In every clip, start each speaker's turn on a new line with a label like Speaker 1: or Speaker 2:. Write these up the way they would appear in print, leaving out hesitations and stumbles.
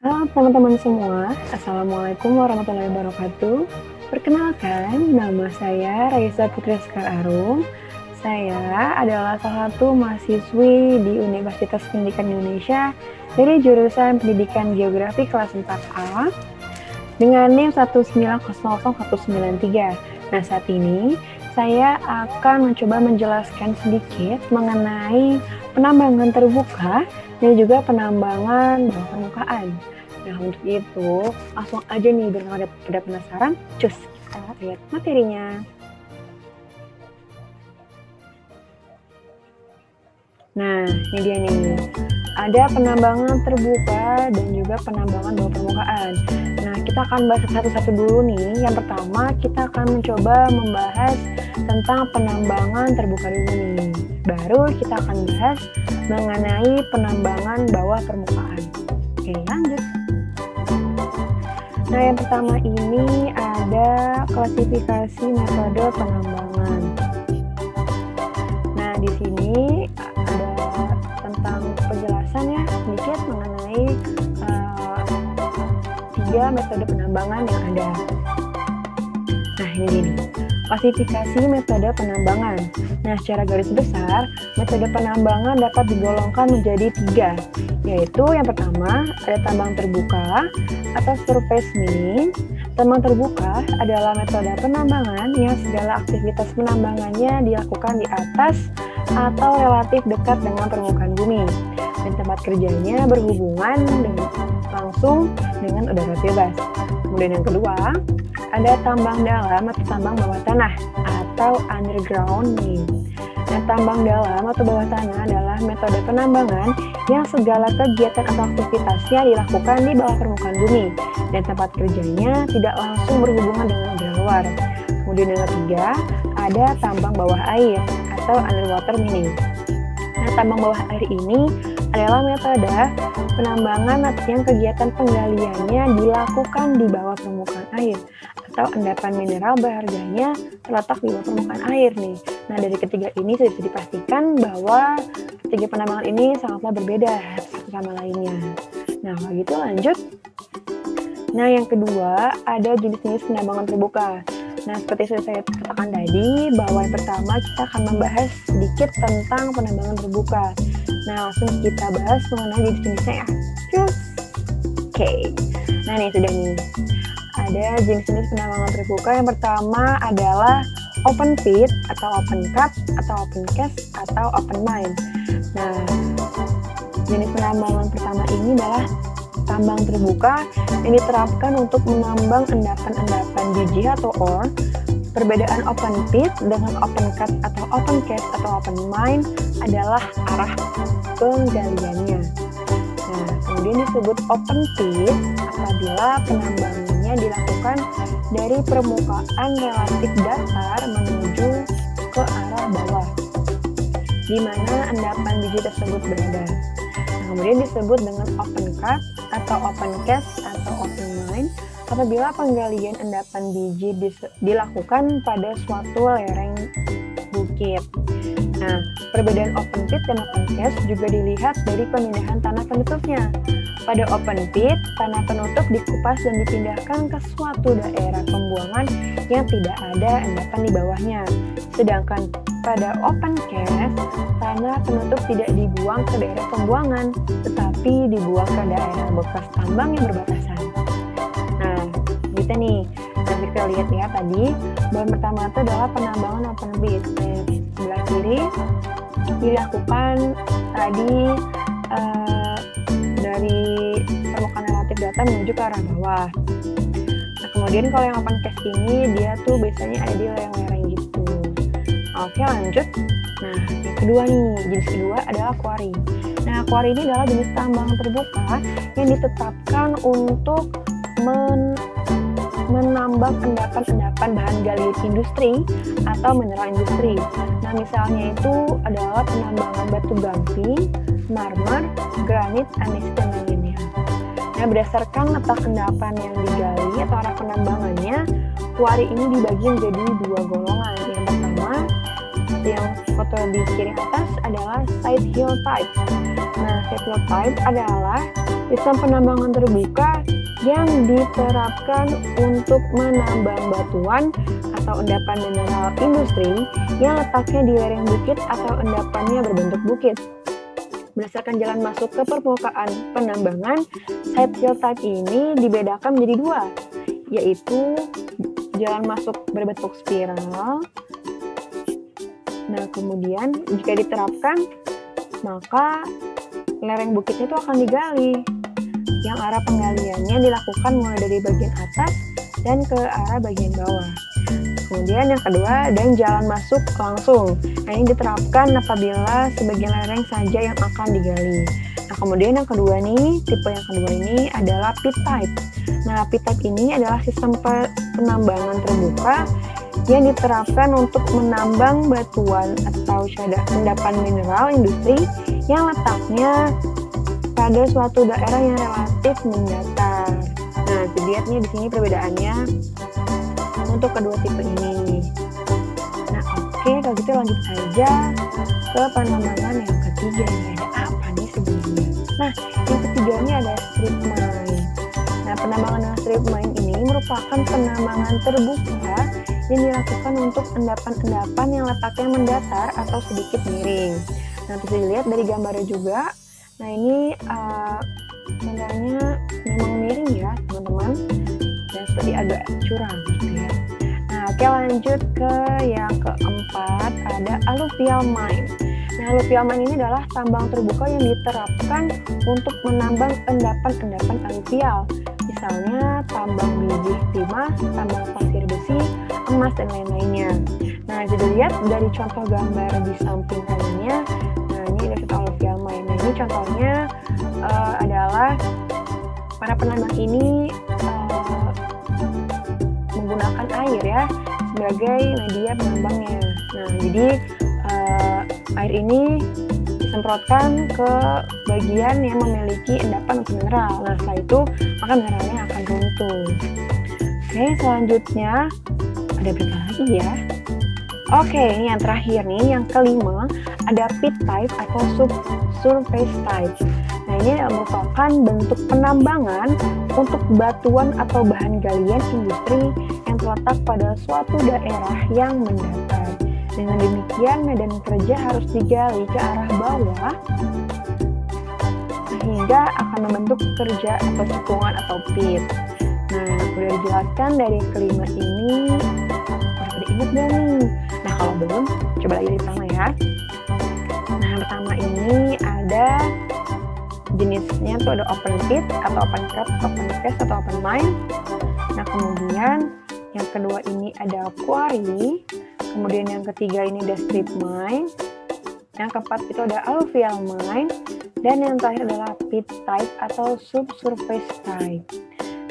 Speaker 1: Halo teman-teman semua, Assalamualaikum warahmatullahi wabarakatuh. Perkenalkan, nama saya Raisa Putri Sekar Arum. Saya adalah salah satu mahasiswi di Universitas Pendidikan Indonesia dari jurusan Pendidikan Geografi kelas 4A dengan NIM 1900193. Nah, saat ini saya akan mencoba menjelaskan sedikit mengenai penambangan terbuka dan juga penambangan bawah permukaan. Nah, untuk itu langsung aja nih biar nggak pada penasaran, cus kita lihat materinya. Nah, ini dia nih. Ada penambangan terbuka dan juga penambangan bawah permukaan. Nah, kita akan bahas satu-satu dulu nih. Yang pertama, kita akan mencoba membahas tentang penambangan terbuka dulu nih. Baru kita akan bahas mengenai penambangan bawah permukaan. Oke, lanjut. Nah, yang pertama ini ada klasifikasi metode penambangan. Nah, di sini tentang penjelasan ya sedikit mengenai 3 metode penambangan yang ada. Nah, ini klasifikasi metode penambangan. Nah, secara garis besar, metode penambangan dapat digolongkan menjadi 3, yaitu yang pertama ada tambang terbuka atau surface mining. Tambang terbuka adalah metode penambangan yang segala aktivitas penambangannya dilakukan di atas atau relatif dekat dengan permukaan bumi, dan tempat kerjanya berhubungan langsung dengan udara bebas. Kemudian yang kedua, ada tambang dalam atau tambang bawah tanah atau underground mining. Nah, tambang dalam atau bawah tanah adalah metode penambangan yang segala kegiatan atau aktivitasnya dilakukan di bawah permukaan bumi dan tempat kerjanya tidak langsung berhubungan dengan udara luar. Kemudian yang ketiga, ada tambang bawah air atau underwater mining. Nah, tambang bawah air ini adalah metode penambangan yang kegiatan penggaliannya dilakukan di bawah permukaan air atau endapan mineral berharganya terletak di bawah permukaan air nih. Nah, dari ketiga ini sudah bisa dipastikan bahwa ketiga penambangan ini sangatlah berbeda satu sama lainnya. Nah, kalau gitu lanjut. Nah, yang kedua ada jenis-jenis penambangan terbuka. Nah, seperti sudah saya katakan tadi, bahwa yang pertama kita akan membahas sedikit tentang penambangan terbuka. Nah, langsung kita bahas mengenai jenis-jenisnya ya. Cus. Oke. Nah, nih sudah nih. Ada jenis-jenis penambangan terbuka. Yang pertama adalah open pit atau open cut atau open cast atau open mine. Nah, jenis penambangan pertama ini adalah tambang terbuka yang diterapkan untuk menambang endapan-endapan biji atau ore. Perbedaan open pit dengan open cut atau open cast atau open mine adalah arah penggaliannya. Nah, kemudian disebut open pit apabila penambangannya dilakukan dari permukaan relatif datar menuju ke arah bawah, di mana endapan biji tersebut berada. Kemudian disebut dengan open cut atau open cast atau open mine apabila penggalian endapan biji dilakukan pada suatu lereng bukit. Nah, perbedaan open pit dan open cast juga dilihat dari pemindahan tanah penutupnya. Pada open pit, tanah penutup dikupas dan dipindahkan ke suatu daerah pembuangan yang tidak ada endapan di bawahnya. Sedangkan pada open cast, tanah penutup tidak dibuang ke daerah pembuangan, tetapi dibuang ke daerah bekas tambang yang berbatasan. Nah, gitu nih. Nanti kita lihat ya tadi, bahan pertama itu adalah penambangan open pit. Sebelah kiri dilakukan tadi dari permukaan relatif datar menuju ke arah bawah. Nah, kemudian kalau yang open cast ini dia tuh biasanya ada di lereng-lereng gitu. Oke, lanjut. Nah, yang kedua nih, jenis kedua adalah quarry. Nah, quarry ini adalah jenis tambang terbuka yang ditetapkan untuk menambang endapan-endapan bahan gali industri atau mineral industri. Nah, misalnya itu adalah penambangan batu gamping, marmer, granit, andesit, dan lainnya. Nah, berdasarkan letak endapan yang digali atau arah penambangannya, quarry ini dibagi menjadi 2 golongan. Yang pertama, seperti yang foto di kiri atas adalah side hill type. Nah, side hill type adalah sistem penambangan terbuka yang diterapkan untuk menambang batuan atau endapan mineral industri yang letaknya di lereng bukit atau endapannya berbentuk bukit. Berdasarkan jalan masuk ke permukaan penambangan, side hill type ini dibedakan menjadi dua, yaitu jalan masuk berbentuk spiral. Nah, kemudian jika diterapkan, maka lereng bukitnya itu akan digali, yang arah penggaliannya dilakukan mulai dari bagian atas dan ke arah bagian bawah. Kemudian yang kedua, dan jalan masuk langsung. Nah, ini diterapkan apabila sebagian lereng saja yang akan digali. Nah, kemudian yang kedua nih, tipe yang kedua ini adalah pit type. Nah, pit type ini adalah sistem penambangan terbuka yang diterapkan untuk menambang batuan atau endapan mineral industri yang letaknya pada suatu daerah yang relatif mendatar. Nah, dilihat nih di sini perbedaannya untuk kedua tipe ini. Nah, oke, kalau gitu lanjut saja ke penambangan yang ketiga nih. Ada apa nih sebenarnya? Nah, yang ketiga ini ada strip mine. Nah, penambangan dengan strip mine ini merupakan penambangan terbuka yang dilakukan untuk endapan-endapan yang letaknya mendatar atau sedikit miring. Nah, bisa dilihat dari gambarnya juga. Nah, ini gambarnya memang miring ya, teman-teman. Dan seperti agak curam gitu ya. Nah, oke, lanjut ke yang keempat, ada alluvial mine. Nah, alluvial mine ini adalah tambang terbuka yang diterapkan untuk menambang endapan-endapan alluvial. Misalnya tambang biji timah, tambang pasir besi, emas, dan lain-lainnya. Nah, bisa dilihat dari contoh gambar di samping kanannya. Nah, ini ada alluvial mine. Nah, ini contohnya adalah para penambang ini menggunakan air ya sebagai media penambangnya. Nah, jadi air ini disemprotkan ke bagian yang memiliki endapan untuk mineral. Nah, setelah itu maka mineralnya akan runtuh. Oke, selanjutnya ada berapa lagi ya? Oke, ini yang terakhir nih, yang kelima, ada pit type atau subsurface type. Nah, ini merupakan bentuk penambangan untuk batuan atau bahan galian industri yang terletak pada suatu daerah yang mendatar. Dengan demikian, medan kerja harus digali ke arah bawah sehingga akan membentuk kerja atau cekungan atau pit. Nah, udah dijelaskan dari kelima ini, udah ingat gak nih? Nah, kalau belum, coba lagi pertama ya. Nah, yang pertama ini ada jenisnya tuh ada open pit atau open cut, open cast atau open mine. Nah, kemudian yang kedua ini ada quarry. Kemudian yang ketiga ini ada strip mine. Yang keempat itu ada alluvial mine. Dan yang terakhir adalah pit type atau subsurface type.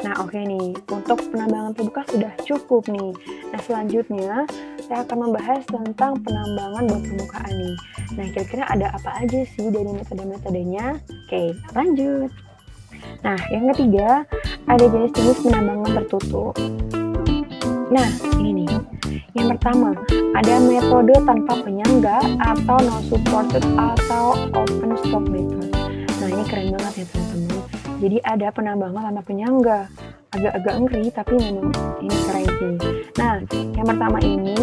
Speaker 1: Nah, oke nih, untuk penambangan terbuka sudah cukup nih. Nah, selanjutnya saya akan membahas tentang penambangan bawah permukaan nih. Nah, kira-kira ada apa aja sih dari metode-metodenya? Oke, lanjut. Nah, yang ketiga, ada jenis-jenis penambangan tertutup. Nah, ini nih. Yang pertama, ada metode tanpa penyangga atau no supported atau open stope method. Nah, ini keren banget ya, teman-teman. Jadi ada penambangan tanpa penyangga. Agak-agak ngeri, tapi memang ini keren sih. Nah, yang pertama ini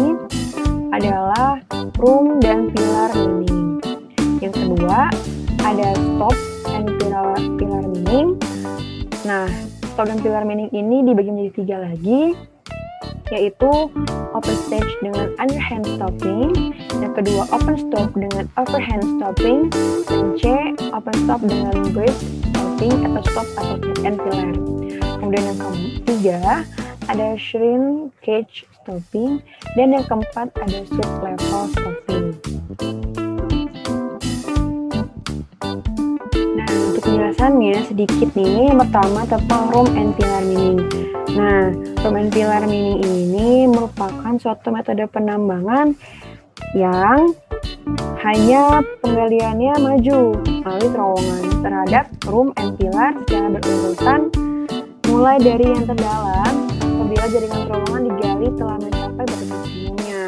Speaker 1: adalah room dan pillar mining. Yang kedua, ada stop and pillar mining. Nah, stop dan pillar mining ini dibagi menjadi 3 lagi, yaitu open stage dengan underhand stopping, yang kedua open stop dengan overhand stopping, dan C, open stop dengan bridge stopping atau stop atau and pillar. Kemudian yang ketiga ada shrink cage stopping, dan yang keempat ada sub level stopping. Nah, untuk penjelasannya sedikit nih. Yang pertama tentang room and pillar mining. Nah, room and pillar mining ini merupakan suatu metode penambangan yang hanya penggaliannya maju melalui terowongan terhadap room and pillar secara berurutan, mulai dari yang terdalam apabila jaringan terowongan digali telah mencapai batas maksimumnya.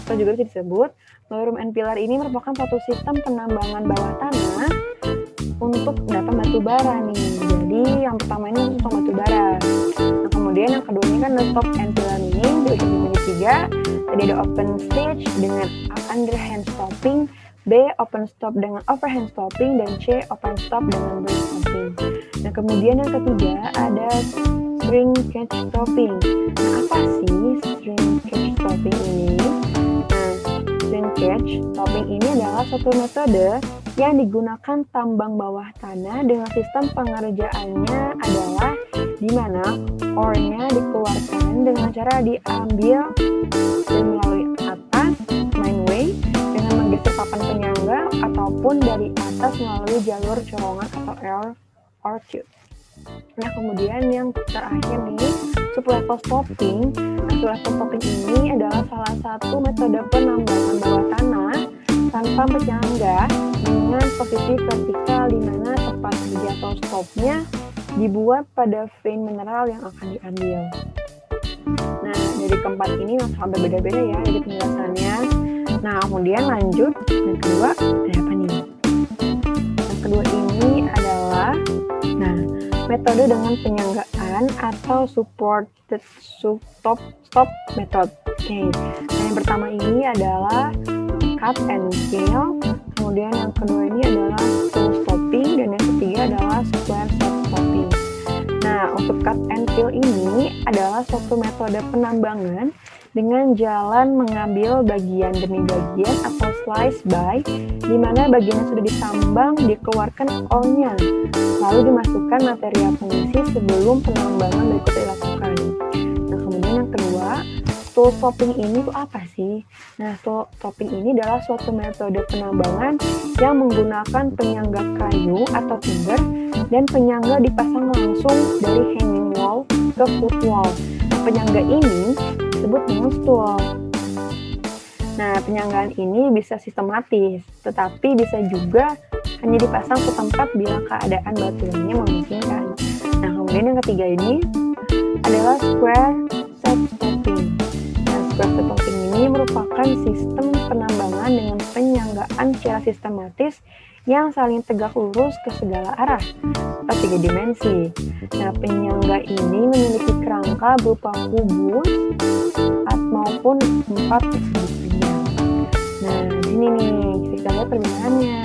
Speaker 1: atau juga bisa disebut Ballroom and Pillar ini merupakan suatu sistem penambangan bawah tanah untuk mendapat batu bara nih. Jadi yang pertama ini untuk batu bara. Nah, kemudian yang kedua ini kan Top and Pillar mining di usia unit 3. Tadi ada open stage dengan underhand stopping, B open stop dengan overhand stopping, dan C open stop dengan break stopping. Nah, kemudian yang ketiga ada string catch stopping. Nah, apa sih string catch stopping ini? Nah, string catch stopping ini adalah suatu metode yang digunakan tambang bawah tanah dengan sistem pengerjaannya adalah di mana ore-nya dikeluarkan dengan cara diambil dan melalui atas mainway dengan menggeser papan penyangga ataupun dari atas melalui jalur colongan atau air or tube. Nah, kemudian yang terakhir nih, sublevel stopping. Nah, sublevel stopping ini adalah salah satu metode penambangan bawah tanah tanpa penyangga dengan posisi vertikal di mana tempat kerja atau stopnya dibuat pada vein mineral yang akan diambil. Nah, dari keempat ini memang sangat berbeda-beda ya dari penjelasannya. Nah, kemudian lanjut, yang kedua ada apa nih? Yang kedua ini adalah metode dengan penyanggaan atau supported stop method. Oke. Nah, yang pertama ini adalah cut and fill. Kemudian yang kedua ini adalah stool stopping, dan yang ketiga adalah square set stopping. Nah, untuk cut and fill ini adalah suatu metode penambangan dengan jalan mengambil bagian demi bagian atau slice by, di mana bagian yang sudah ditambang dikeluarkan ore-nya, lalu dimasukkan material pengisi sebelum penambangan berikut dilakukan. Nah, kemudian yang kedua, stool stopping ini tuh apa sih? Nah, stool stopping ini adalah suatu metode penambangan yang menggunakan penyangga kayu atau timber dan penyangga dipasang langsung dari hanging wall ke foot wall. Nah, penyangga ini disebut dengan stool. Nah, penyanggaan ini bisa sistematis, tetapi bisa juga hanya dipasang ke tempat bila keadaan batuannya memungkinkan. Nah, kemudian yang ketiga ini adalah square set stopping. Nah, square set stopping ini merupakan sistem penambangan dengan penyanggaan secara sistematis yang saling tegak lurus ke segala arah atau 3 dimensi. Nah, penyangga ini memiliki kerangka berupa kubus maupun 4 persegi. Nah, di sini nih kita lihat perbedaannya.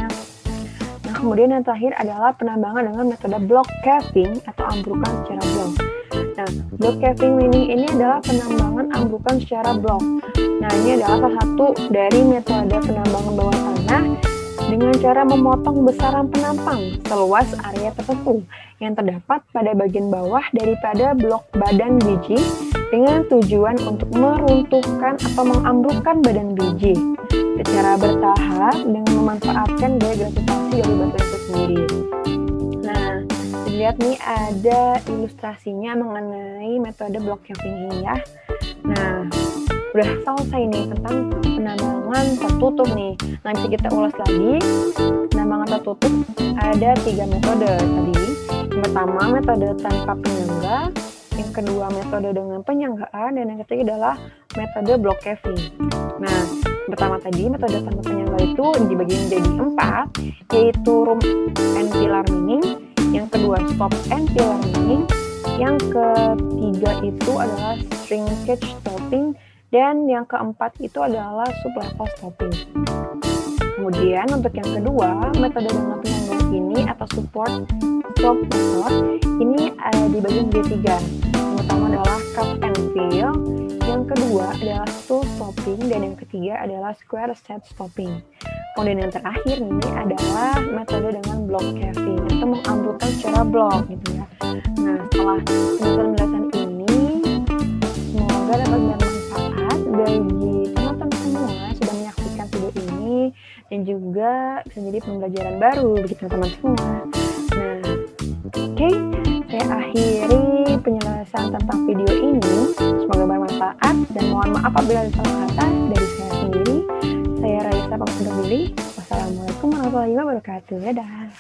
Speaker 1: Nah, kemudian yang terakhir adalah penambangan dengan metode block caving atau ambrukan secara blok. Nah, block caving ini adalah penambangan ambrukan secara blok. Nah, ini adalah salah satu dari metode penambangan bawah tanah dengan cara memotong besaran penampang seluas area tertentu yang terdapat pada bagian bawah daripada blok badan biji dengan tujuan untuk meruntuhkan atau mengambrukkan badan biji secara bertahap dengan memanfaatkan gaya gravitasi dari batu itu sendiri. Nah, dilihat nih ada ilustrasinya mengenai metode block caving ini ya. Nah, udah selesai nih tentang penambangan tertutup nih. Nah, bisa kita ulas lagi. Penambangan tertutup ada 3 metode tadi. Yang pertama metode tanpa penyangga, yang kedua metode dengan penyanggaan, dan yang ketiga adalah metode block caving. Nah, pertama tadi metode tanpa penyangga itu dibagi menjadi 4, yaitu room and pillar mining, yang kedua stop and pillar mining, yang ketiga itu adalah string catch stopping, dan yang keempat itu adalah sublevel stopping. Kemudian untuk yang kedua, metode dengan penyangga ini atau support stop method ini dibagi menjadi 3. Yang pertama adalah cut and fill, yang kedua adalah stool stopping, dan yang ketiga adalah square set stopping. Kemudian yang terakhir ini adalah metode dengan block caving atau mengambrukkan secara blok gitu ya. Nah, setelah penjelasan ini semoga dapat bermanfaat bagi teman-teman semua yang sudah menyaksikan video ini, dan juga bisa jadi pembelajaran baru bagi teman-teman semua. Nah, oke, saya akhiri penjelasan tentang video ini. Semoga bermanfaat, dan mohon maaf apabila ada salah kata dari saya sendiri. Saya Raisa pamit undur diri. Wassalamualaikum warahmatullahi wabarakatuh. Dadah.